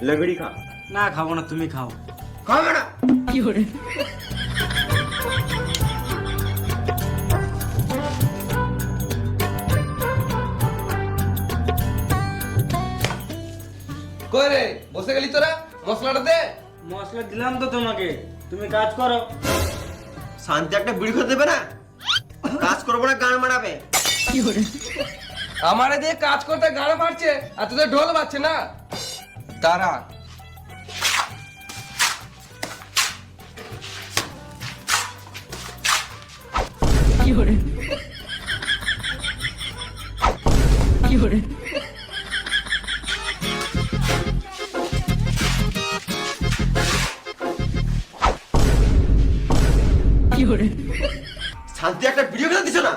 লে বিড়ি খা। না খাবো না, তুমি খাও। খাবে না? কই রে, বসে গেলি তোরা? মশলাটা দে। মশলা দিলাম তো তোমাকে, তুমি কাজ করো। শান্তি একটা বিড়ি খেতে দেবে না? কাজ করবো না, গান মারাবে। আমারে দিয়ে কাজ করতে গাড়া মারছে আর তোদের ঢোল বাজছে না। তারা শান্তি একটা ভিডিও খেতে দিছো না?